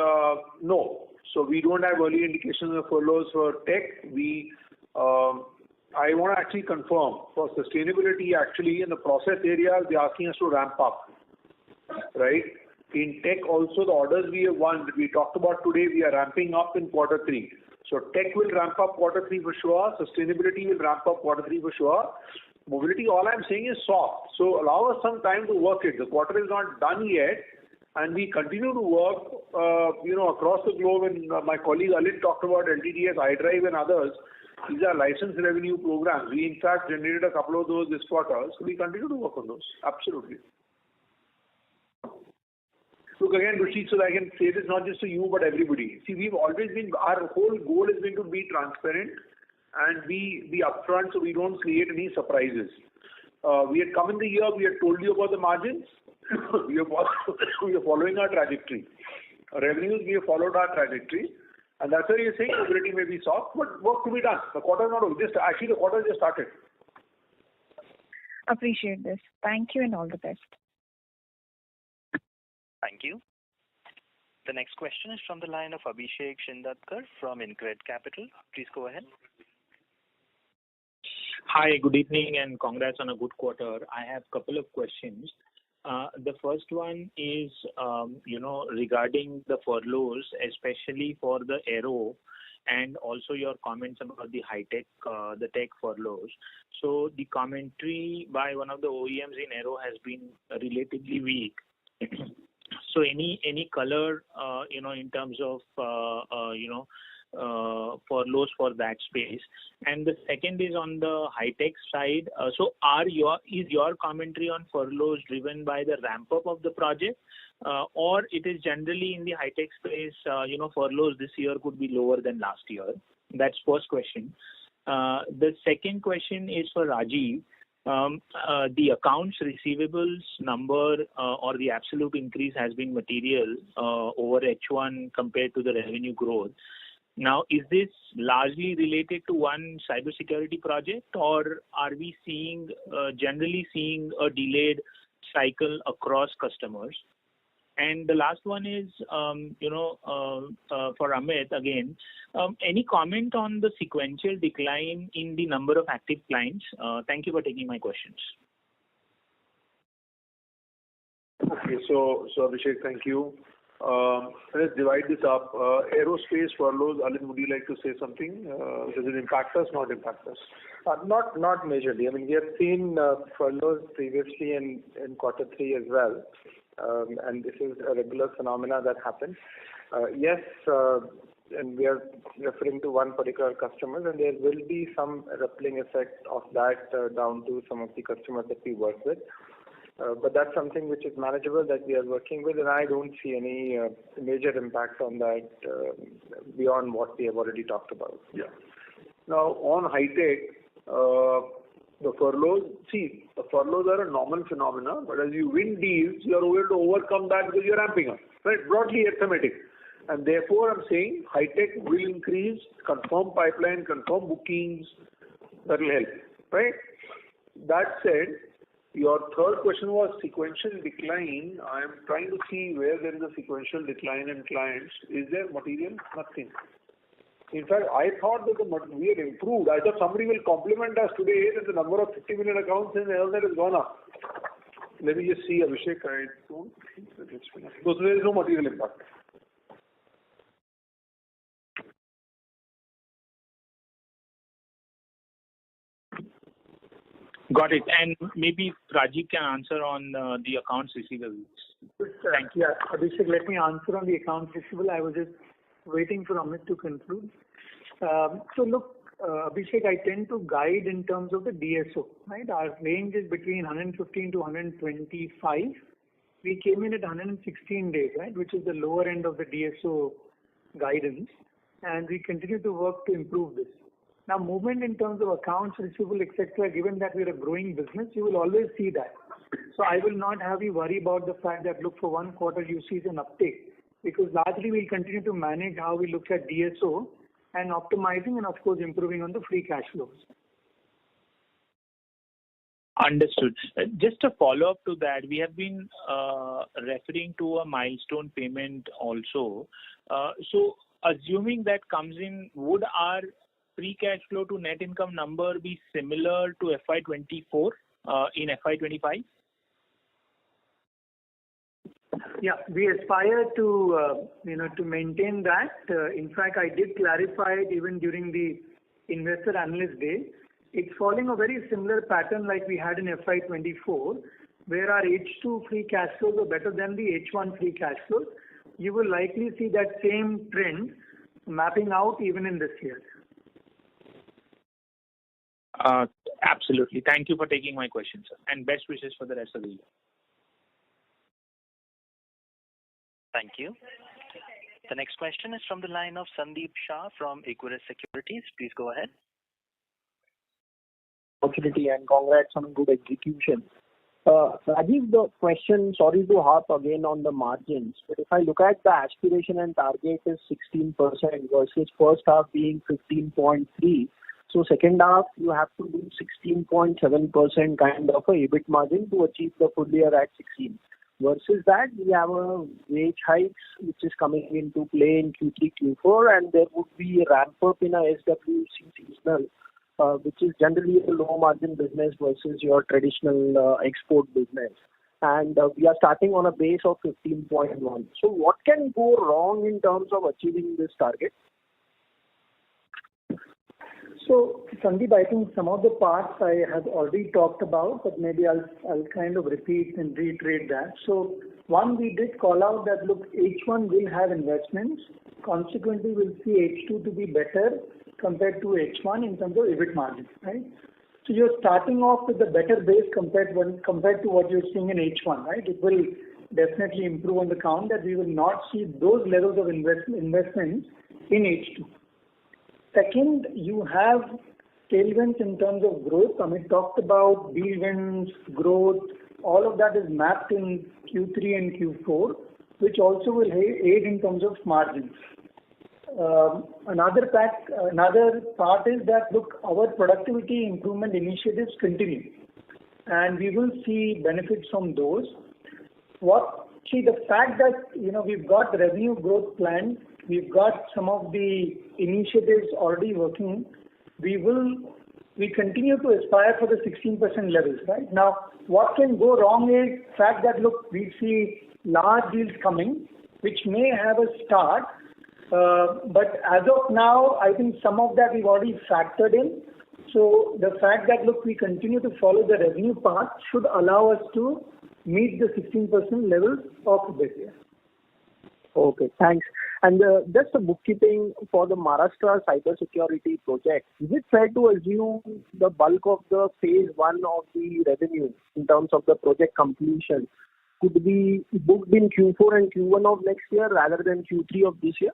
no. So we don't have early indications of furloughs for tech. I want to actually confirm for sustainability, actually in the process areas, they're asking us to ramp up. right? In tech also, the orders we have won, we talked about today, we are ramping up in quarter 3. So tech will ramp up quarter 3 for sure. Sustainability will ramp up quarter 3 for sure. Mobility, all I'm saying is soft. So allow us some time to work it. The quarter is not done yet, and we continue to work, across the globe. And my colleague Alit talked about LTTS, iDrive, and others. These are license revenue programs. We in fact generated a couple of those this quarter, so we continue to work on those. Absolutely. Look again, Ruchi, so I can say this not just to you but everybody. See, we've always been, our whole goal has been to be transparent and be upfront so we don't create any surprises. We had come in the year, we had told you about the margins. we are following our trajectory. Revenues, we have followed our trajectory. And that's why you're saying mobility may be soft, but work to be done. The quarter is not over. The quarter just started. Appreciate this. Thank you and all the best. Thank you. The next question is from the line of Abhishek Shindatkar from InCred Capital. Please go ahead. Hi, good evening and congrats on a good quarter. I have a couple of questions. The first one is, regarding the furloughs, especially for the aero, and also your comments about the high-tech, the tech furloughs. So the commentary by one of the OEMs in aero has been relatively weak. So any color, in terms of, furloughs for that space. And the second is on the high-tech side. So is your commentary on furloughs driven by the ramp-up of the project, or it is generally in the high-tech space, furloughs this year could be lower than last year? That's first question. The second question is for Rajiv. The accounts receivables number or the absolute increase has been material over H1 compared to the revenue growth. Now, is this largely related to one cybersecurity project, or are we generally seeing a delayed cycle across customers? And the last one is, for Amit again, any comment on the sequential decline in the number of active clients? Thank you for taking my questions. Okay, so Abhishek, thank you. Let's divide this up. Aerospace furloughs, Alit, would you like to say something? Does it impact us, not impact us? Not majorly. I mean, we have seen furloughs previously in quarter 3 as well. And this is a regular phenomena that happens. Yes, and we are referring to one particular customer, and there will be some rippling effect of that down to some of the customers that we work with. But that's something which is manageable that we are working with, and I don't see any major impact on that beyond what we have already talked about. Yeah. Now, on high-tech, the furloughs, the furloughs are a normal phenomena, but as you win deals, you are able to overcome that because you're ramping up, right? Broadly arithmetic. And therefore, I'm saying high-tech will increase, confirm pipeline, confirm bookings, that will help, right? That said, your third question was sequential decline. I am trying to see where there is a sequential decline in clients. Is there material? Nothing. In fact, I thought that we had improved. I thought somebody will compliment us today that the number of 50 million accounts in that has gone up. Let me just see, Abhishek. I don't think that it's been. So there is no material impact. Got it. And maybe Rajiv can answer on the accounts receivables. Thank you. Yeah, Abhishek, let me answer on the accounts receivable. I was just waiting for Amit to conclude. So look, Abhishek, I tend to guide in terms of the DSO, right? Our range is between 115 to 125. We came in at 116 days, right, which is the lower end of the DSO guidance, and we continue to work to improve this. Now, movement in terms of accounts receivable, etc., given that we're a growing business, you will always see that. So I will not have you worry about the fact that, look, for one quarter you see an uptick, because largely we'll continue to manage how we look at DSO and optimizing and, of course, improving on the free cash flows. Understood. Just a follow-up to that, we have been referring to a milestone payment also. So assuming that comes in, would our free cash flow to net income number be similar to FY24 in FY25? Yeah, we aspire to to maintain that. In fact, I did clarify it even during the investor analyst day. It's following a very similar pattern like we had in FY24, where our H2 free cash flows are better than the H1 free cash flows. You will likely see that same trend mapping out even in this year. Absolutely. Thank you for taking my question, sir, and best wishes for the rest of the year. Thank you. The next question is from the line of Sandeep Shah from Equirus Securities. Please go ahead. Opportunity and congrats on good execution. Rajiv, the question, sorry to harp again on the margins, but if I look at the aspiration and target is 16% versus first half being 15.3%. So second half, you have to do 16.7% kind of a EBIT margin to achieve the full year at 16. Versus that, we have a wage hikes which is coming into play in Q3, Q4, and there would be a ramp up in a SWC seasonal, which is generally a low margin business versus your traditional export business. And we are starting on a base of 15.1. So what can go wrong in terms of achieving this target? So, Sandeep, I think some of the parts I have already talked about, but maybe I'll kind of repeat and reiterate that. So, one, we did call out that, look, H1 will have investments. Consequently, we'll see H2 to be better compared to H1 in terms of EBIT margin, right? So, you're starting off with a better base compared to what you're seeing in H1, right? It will definitely improve on the count that we will not see those levels of investments in H2. Second, you have tailwinds in terms of growth. Amit talked about deal wins, growth, all of that is mapped in Q3 and Q4, which also will aid in terms of margins. Another part is that, look, our productivity improvement initiatives continue, and we will see benefits from those. The fact that, we've got revenue growth planned, we've got some of the initiatives already working, we continue to aspire for the 16% levels, right? Now, what can go wrong is the fact that, look, we see large deals coming, which may have a start, but as of now, I think some of that we've already factored in. So the fact that, look, we continue to follow the revenue path should allow us to meet the 16% levels of this year. Okay, thanks. And just a bookkeeping for the Maharashtra cybersecurity project, is it fair to assume the bulk of the phase one of the revenue in terms of the project completion could be booked in Q4 and Q1 of next year rather than Q3 of this year?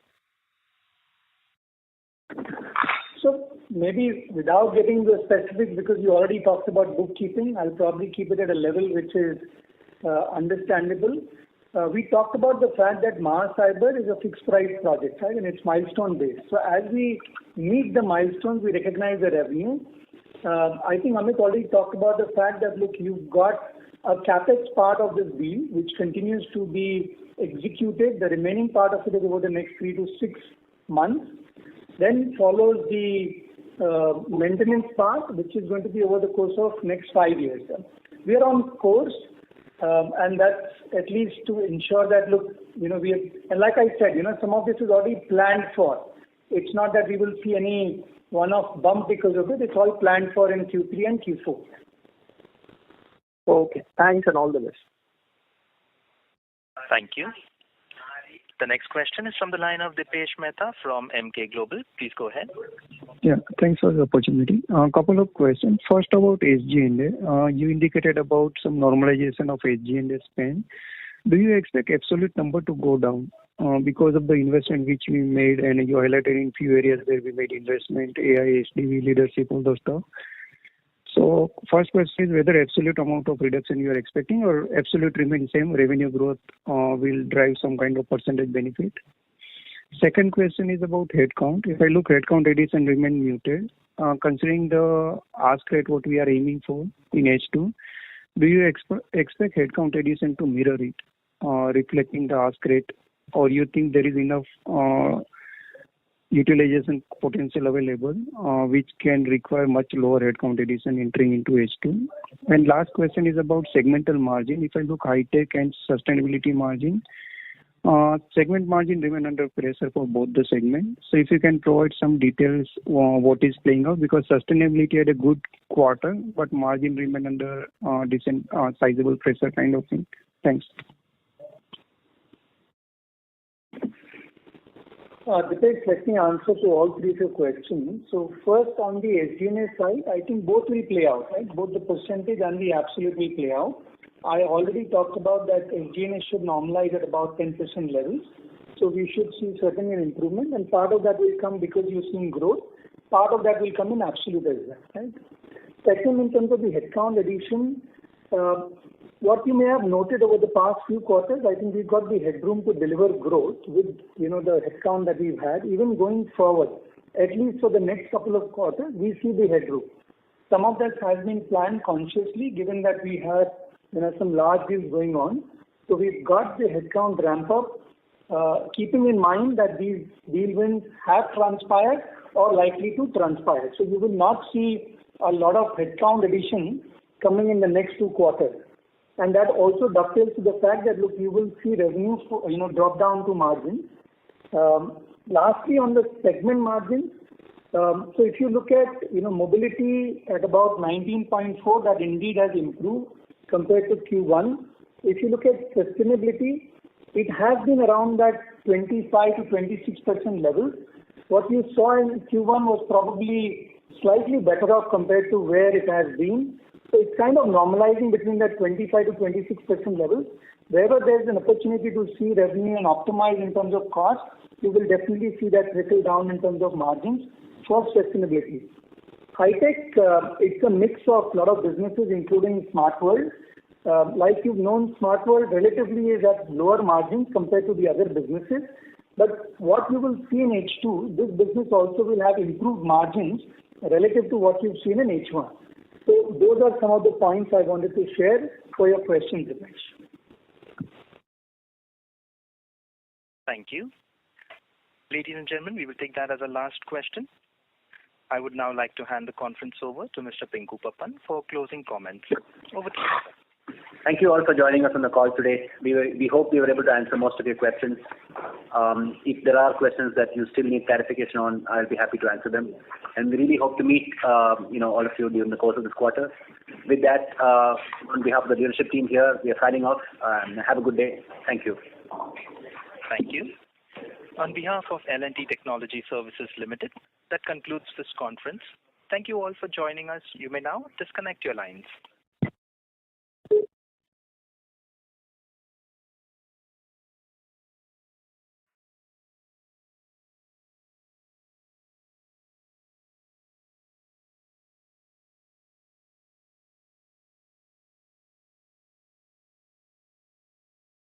So maybe without getting the specifics, because you already talked about bookkeeping, I'll probably keep it at a level which is understandable. We talked about the fact that Cyber is a fixed price project, right? And it's milestone based. So as we meet the milestones, we recognize the revenue. I think Amit already talked about the fact that, look, you've got a capex part of this deal, which continues to be executed. The remaining part of it is over the next 3 to 6 months. Then follows the maintenance part, which is going to be over the course of next 5 years. We are on course. And that's at least to ensure that, look, and like I said, some of this is already planned for. It's not that we will see any one-off bump because of it. It's all planned for in Q3 and Q4. Okay, thanks and all the best. Thank you. The next question is from the line of Dipesh Mehta from Emkay Global. Please go ahead. Yeah, thanks for the opportunity. A couple of questions. First about SG&A. You indicated about some normalization of SG&A spend. Do you expect absolute number to go down because of the investment which we made, and you highlighted in few areas where we made investment, AI, SDV, leadership, all those stuff? So first question is whether absolute amount of reduction you are expecting or absolute remain same, revenue growth will drive some kind of percentage benefit. Second question is about headcount. If I look, headcount addition remain muted. Considering the ask rate what we are aiming for in H2, do you expect headcount addition to mirror it, reflecting the ask rate, or you think there is enough utilization potential available, which can require much lower headcount addition entering into H2? And last question is about segmental margin. If I look high tech and sustainability margin, segment margin remain under pressure for both the segments. So if you can provide some details what is playing out, because sustainability had a good quarter, but margin remain under decent sizable pressure kind of thing. Thanks. Dipesh, let me answer to all three of your questions. So first on the SG&A side, I think both will play out, right? Both the percentage and the absolute will play out. I already talked about that SG&A should normalize at about 10% levels. So we should see certainly an improvement, and part of that will come because you're seeing growth. Part of that will come in absolute as well, right? Second, in terms of the headcount addition, what you may have noted over the past few quarters, I think we've got the headroom to deliver growth with, the headcount that we've had. Even going forward, at least for the next couple of quarters, we see the headroom. Some of that has been planned consciously, given that we had, some large deals going on. So we've got the headcount ramp up, keeping in mind that these deal wins have transpired or likely to transpire. So you will not see a lot of headcount addition coming in the next 2 quarters. And that also dovetails to the fact that, look, you will see revenues, drop down to margins. Lastly, on the segment margins, so if you look at, mobility at about 19.4, that indeed has improved compared to Q1. If you look at sustainability, it has been around that 25 to 26% level. What you saw in Q1 was probably slightly better off compared to where it has been. So it's kind of normalizing between that 25 to 26% level. Wherever there's an opportunity to see revenue and optimize in terms of cost, you will definitely see that trickle down in terms of margins for sustainability. High tech, it's a mix of a lot of businesses, including Smart World. Like you've known, Smart World relatively is at lower margins compared to the other businesses. But what you will see in H2, this business also will have improved margins relative to what you've seen in H1. So those are some of the points I wanted to share for your question, Dipesh. Thank you. Ladies and gentlemen, we will take that as a last question. I would now like to hand the conference over to Mr. Pinku Pappan for closing comments. Over to you. Thank you all for joining us on the call today. We hope we were able to answer most of your questions. If there are questions that you still need clarification on, I'll be happy to answer them. And we really hope to meet, all of you during the course of this quarter. With that, on behalf of the leadership team here, we are signing off. Have a good day. Thank you. Thank you. On behalf of L&T Technology Services Limited, that concludes this conference. Thank you all for joining us. You may now disconnect your lines.